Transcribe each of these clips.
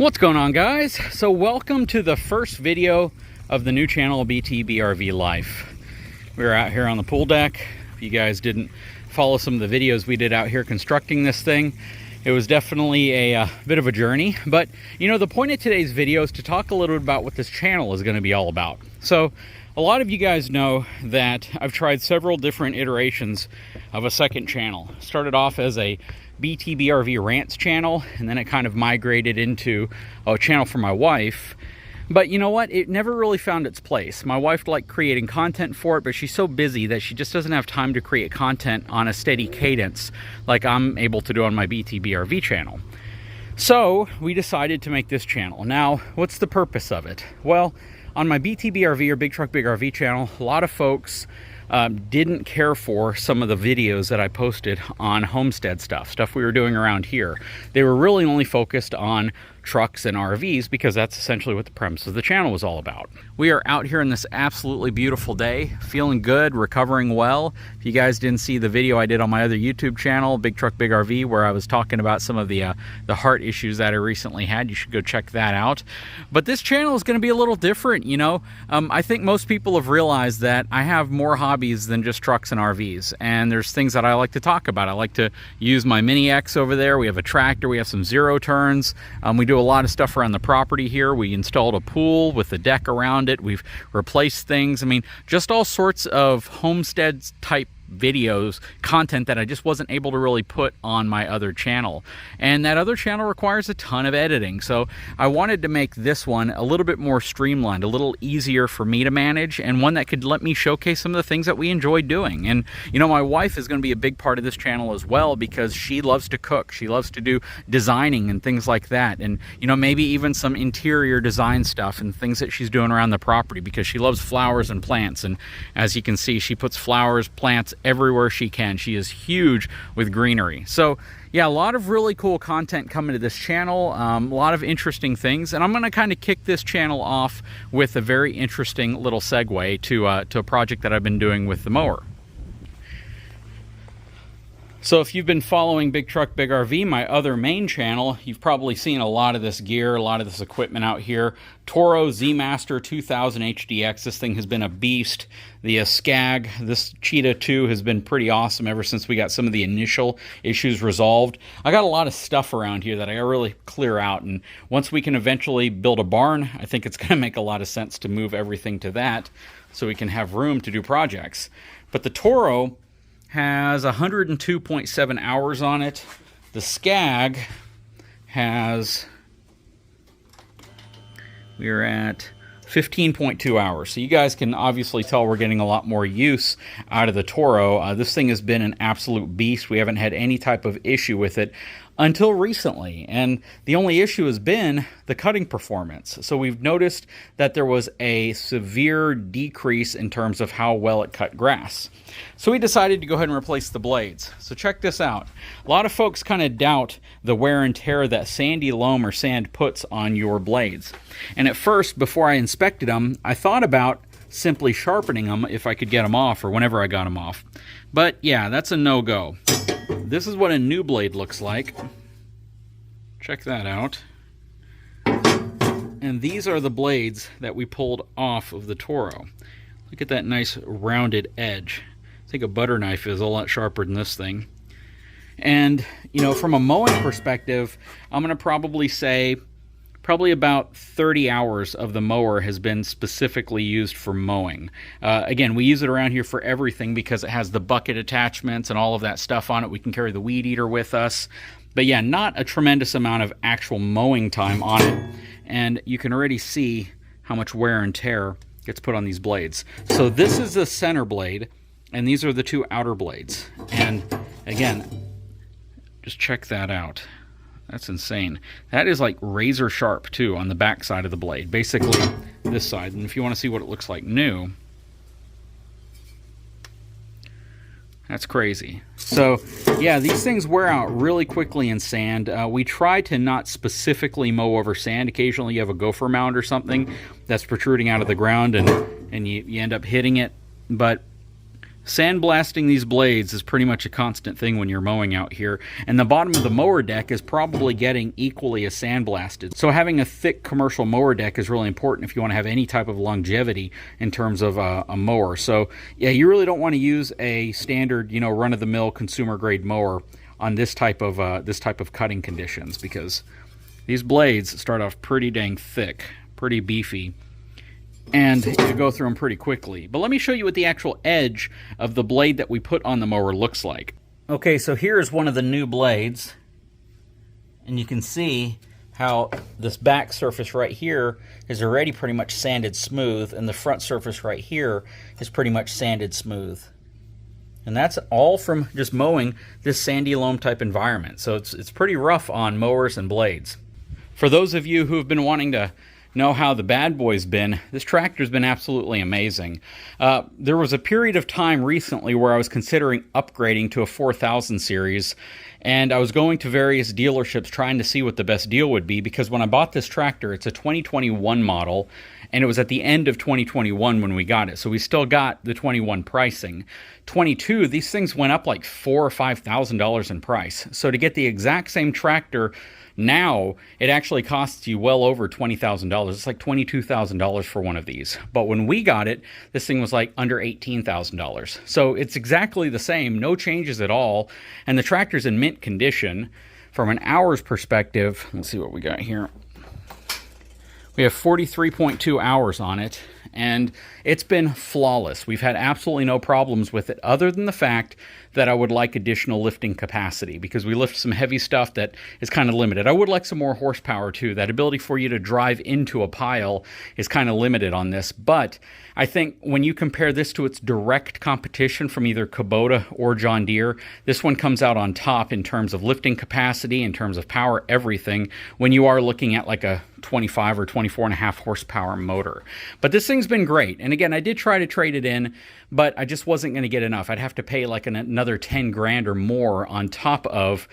What's going on, guys? So welcome to the first video of the new channel BTBRV LIFE. We're out here on the pool deck. If you guys didn't follow some of the videos we did out here constructing this thing, it was definitely a bit of a journey. But you know, the point of today's video is to talk a little bit about what this channel is going to be all about. So a lot of you guys know that I've tried several different iterations of a second channel. Started off as a BTBRV rants channel, and then it kind of migrated into a channel for my wife. But you know what? It never really found its place. My wife liked creating content for it, but she's so busy that she just doesn't have time to create content on a steady cadence like I'm able to do on my BTBRV channel. So we decided to make this channel. Now, what's the purpose of it? Well, on my BTBRV or Big Truck Big RV channel, a lot of folks didn't care for some of the videos that I posted on homestead stuff we were doing around here. They were really only focused on trucks and RVs because that's essentially what the premise of the channel was all about. We are out here in this absolutely beautiful day, feeling good, recovering well. If you guys didn't see the video I did on my other YouTube channel, Big Truck Big RV, where I was talking about some of the heart issues that I recently had, you should go check that out. But this channel is going to be a little different, you know. I think most people have realized that I have more hobbies than just trucks and RVs, and there's things that I like to talk about. I like to use my Mini X over there. We have a tractor, we have some zero turns, we do a lot of stuff around the property here. We installed a pool with a deck around it. We've replaced things. I mean, just all sorts of homestead type videos, content that I just wasn't able to really put on my other channel. And that other channel requires a ton of editing. So I wanted to make this one a little bit more streamlined, a little easier for me to manage, and one that could let me showcase some of the things that we enjoy doing. And you know, my wife is going to be a big part of this channel as well because she loves to cook. She loves to do designing and things like that. And you know, maybe even some interior design stuff and things that she's doing around the property because she loves flowers and plants. And as you can see, she puts flowers, plants everywhere she can. She is huge with greenery. So yeah, a lot of really cool content coming to this channel, a lot of interesting things, and I'm going to kind of kick this channel off with a very interesting little segue to a project that I've been doing with the mower. So if you've been following Big Truck Big RV, my other main channel, you've probably seen a lot of this gear, a lot of this equipment out here. Toro Z-Master 2000 HDX, this thing has been a beast. The Skag, this Cheetah 2 has been pretty awesome ever since we got some of the initial issues resolved. I got a lot of stuff around here that I really clear out, and once we can eventually build a barn, I think it's going to make a lot of sense to move everything to that so we can have room to do projects. But the Toro has 102.7 hours on it. The Skag has, we're at 15.2 hours. So you guys can obviously tell we're getting a lot more use out of the Toro. This thing has been an absolute beast. We haven't had any type of issue with it until recently, and the only issue has been the cutting performance. So we've noticed that there was a severe decrease in terms of how well it cut grass. So we decided to go ahead and replace the blades. So check this out. A lot of folks kind of doubt the wear and tear that sandy loam or sand puts on your blades. And at first, before I inspected them, I thought about simply sharpening them if I could get them off or whenever I got them off. But yeah, that's a no-go. This is what a new blade looks like. Check that out. And these are the blades that we pulled off of the Toro. Look at that nice rounded edge. I think a butter knife is a lot sharper than this thing. And, you know, from a mowing perspective, I'm going to probably say probably about 30 hours of the mower has been specifically used for mowing. Again, we use it around here for everything because it has the bucket attachments and all of that stuff on it. We can carry the weed eater with us. But yeah, not a tremendous amount of actual mowing time on it. And you can already see how much wear and tear gets put on these blades. So this is the center blade, and these are the two outer blades. And again, just check that out. That's insane. That is like razor sharp too on the back side of the blade, basically this side. And if you want to see what it looks like new, that's crazy. So yeah, these things wear out really quickly in sand. We try to not specifically mow over sand. Occasionally you have a gopher mound or something that's protruding out of the ground and you end up hitting it. But Sandblasting these blades is pretty much a constant thing when you're mowing out here, and the bottom of the mower deck is probably getting equally as sandblasted. So having a thick commercial mower deck is really important if you want to have any type of longevity in terms of a mower. So yeah, you really don't want to use a standard, run-of-the-mill consumer grade mower on this type of cutting conditions, because these blades start off pretty dang thick, pretty beefy, and you go through them pretty quickly. But let me show you what the actual edge of the blade that we put on the mower looks like. Okay, so here's one of the new blades, and you can see how this back surface right here is already pretty much sanded smooth, and the front surface right here is pretty much sanded smooth. And that's all from just mowing this sandy loam type environment. So it's pretty rough on mowers and blades. For those of you who have been wanting to know how the bad boy's been, this tractor's been absolutely amazing. There was a period of time recently where I was considering upgrading to a 4000 series, and I was going to various dealerships trying to see what the best deal would be, because when I bought this tractor, it's a 2021 model, and it was at the end of 2021 when we got it, so we still got the 21 pricing. 22, these things went up like $4,000 or $5,000 in price. So to get the exact same tractor now, it actually costs you well over $20,000. It's like $22,000 for one of these. But when we got it, this thing was like under $18,000. So it's exactly the same, no changes at all. And the tractor's in mint condition. From an hours perspective, let's see what we got here. We have 43.2 hours on it, and it's been flawless. We've had absolutely no problems with it, other than the fact that I would like additional lifting capacity, because we lift some heavy stuff that is kind of limited. I would like some more horsepower too. That ability for you to drive into a pile is kind of limited on this, but I think when you compare this to its direct competition from either Kubota or John Deere, this one comes out on top in terms of lifting capacity, in terms of power, everything, when you are looking at like a 25 or 24.5 horsepower motor. But this thing's been great. And again, I did try to trade it in, but I just wasn't going to get enough. I'd have to pay like another 10 grand or more on top of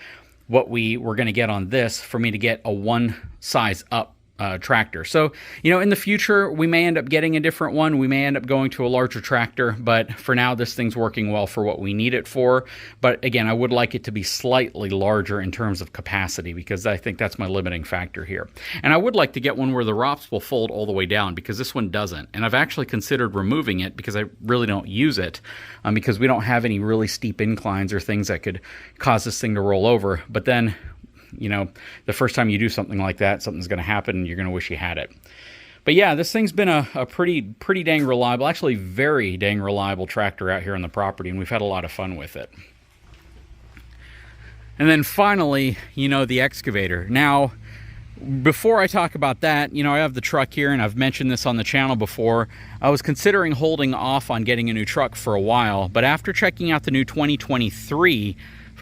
what we were going to get on this for me to get a one size up tractor. So, in the future, we may end up getting a different one. We may end up going to a larger tractor, but for now, this thing's working well for what we need it for. But again, I would like it to be slightly larger in terms of capacity, because I think that's my limiting factor here. And I would like to get one where the ROPS will fold all the way down, because this one doesn't. And I've actually considered removing it because I really don't use it, because we don't have any really steep inclines or things that could cause this thing to roll over. But then, the first time you do something like that, something's going to happen and you're going to wish you had it. But yeah, this thing's been a pretty dang reliable, actually very dang reliable tractor out here on the property, and we've had a lot of fun with it. And then finally, the excavator. Now, before I talk about that, I have the truck here, and I've mentioned this on the channel before. I was considering holding off on getting a new truck for a while, but after checking out the new 2023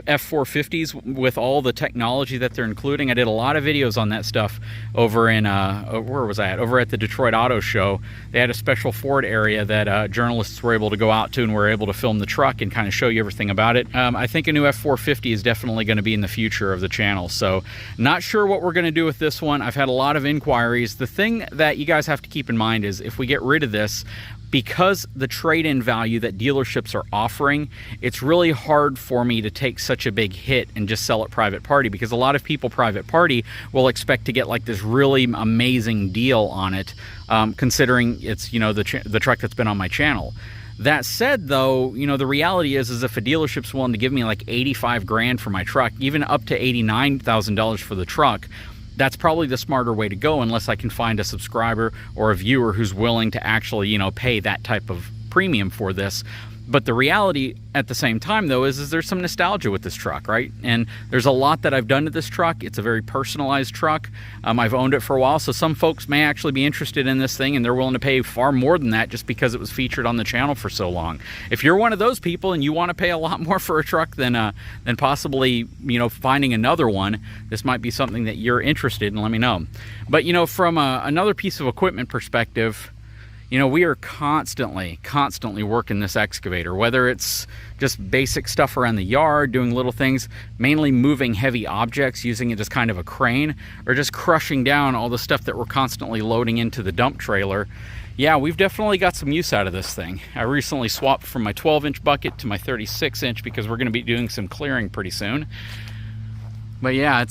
F450s with all the technology that they're including, I did a lot of videos on that stuff over in where was I at? Over at the Detroit Auto Show. They had a special Ford area that journalists were able to go out to, and were able to film the truck and kind of show you everything about it. I think a new F450 is definitely going to be in the future of the channel, so not sure what we're going to do with this one. I've had a lot of inquiries. The thing that you guys have to keep in mind is, if we get rid of this, because the trade-in value that dealerships are offering, it's really hard for me to take such a big hit and just sell it private party, because a lot of people private party will expect to get like this really amazing deal on it, considering it's the truck that's been on my channel. That said, though, the reality is if a dealership's willing to give me like 85 grand for my truck, even up to $89,000 for the truck, that's probably the smarter way to go, unless I can find a subscriber or a viewer who's willing to actually, pay that type of premium for this. But the reality at the same time, though, is there's some nostalgia with this truck, right? And there's a lot that I've done to this truck. It's a very personalized truck. I've owned it for a while, so some folks may actually be interested in this thing, and they're willing to pay far more than that just because it was featured on the channel for so long. If you're one of those people and you want to pay a lot more for a truck than possibly, finding another one, this might be something that you're interested in. Let me know. But, from another piece of equipment perspective, You know, we are constantly working this excavator, whether it's just basic stuff around the yard, doing little things, mainly moving heavy objects, using it as kind of a crane, or just crushing down all the stuff that we're constantly loading into the dump trailer. Yeah, we've definitely got some use out of this thing. I recently swapped from my 12-inch bucket to my 36-inch because we're gonna be doing some clearing pretty soon. But yeah,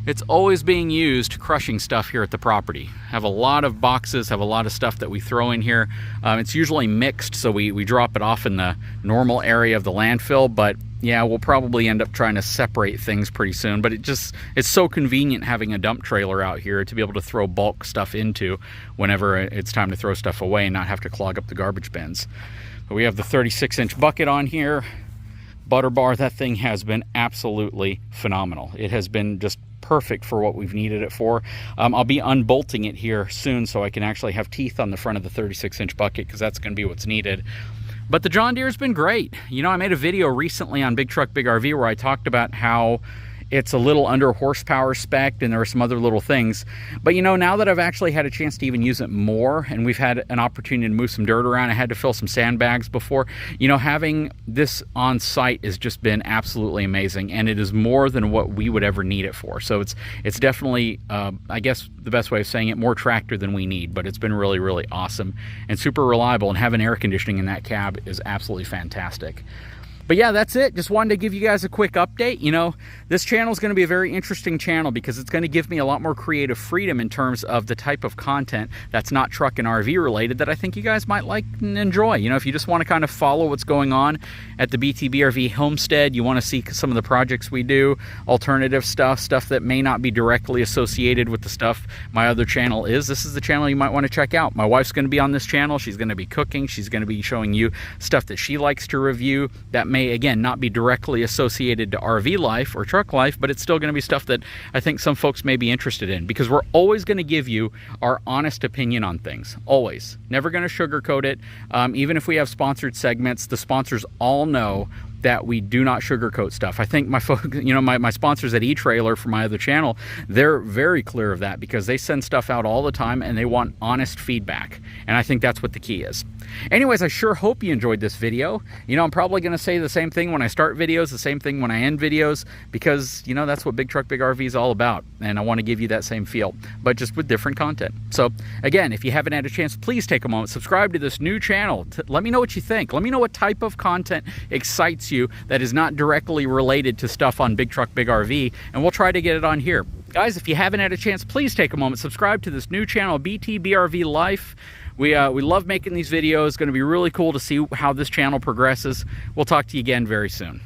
it's always being used crushing stuff here at the property. Have a lot of boxes, have a lot of stuff that we throw in here. It's usually mixed, so we drop it off in the normal area of the landfill, but yeah, we'll probably end up trying to separate things pretty soon. But it's so convenient having a dump trailer out here to be able to throw bulk stuff into whenever it's time to throw stuff away and not have to clog up the garbage bins. But we have the 36-inch bucket on here. Butter bar, that thing has been absolutely phenomenal. It has been just perfect for what we've needed it for. I'll be unbolting it here soon so I can actually have teeth on the front of the 36-inch bucket, because that's going to be what's needed. But the John Deere's been great. You know, I made a video recently on Big Truck Big RV where I talked about how it's a little under horsepower spec and there are some other little things. But you know, now that I've actually had a chance to even use it more and we've had an opportunity to move some dirt around, I had to fill some sandbags before, you know, having this on site has just been absolutely amazing, and it is more than what we would ever need it for. So it's definitely, I guess the best way of saying it, more tractor than we need, but it's been really, really awesome and super reliable, and having air conditioning in that cab is absolutely fantastic. But yeah, that's it. Just wanted to give you guys a quick update. You know, this channel is going to be a very interesting channel because it's going to give me a lot more creative freedom in terms of the type of content that's not truck and RV related that I think you guys might like and enjoy. You know, if you just want to kind of follow what's going on at the BTBRV homestead, you want to see some of the projects we do, alternative stuff that may not be directly associated with the stuff my other channel is, this is the channel you might want to check out. My wife's going to be on this channel. She's going to be cooking. She's going to be showing you stuff that she likes to review that may, again, not be directly associated to RV life or truck life, but it's still going to be stuff that I think some folks may be interested in, because we're always going to give you our honest opinion on things. Always. Never going to sugarcoat it. Even if we have sponsored segments, the sponsors all know that we do not sugarcoat stuff. I think my sponsors at eTrailer for my other channel, they're very clear of that because they send stuff out all the time and they want honest feedback. And I think that's what the key is. Anyways, I sure hope you enjoyed this video. You know, I'm probably going to say the same thing when I start videos, the same thing when I end videos, because, you know, that's what Big Truck Big RV is all about. And I want to give you that same feel, but just with different content. So again, if you haven't had a chance, please take a moment, subscribe to this new channel. Let me know what you think. Let me know what type of content excites you that is not directly related to stuff on Big Truck Big RV, and we'll try to get it on here. Guys, if you haven't had a chance, please take a moment, subscribe to this new channel, BTBRV Life. We love making these videos. It's going to be really cool to see how this channel progresses. We'll talk to you again very soon.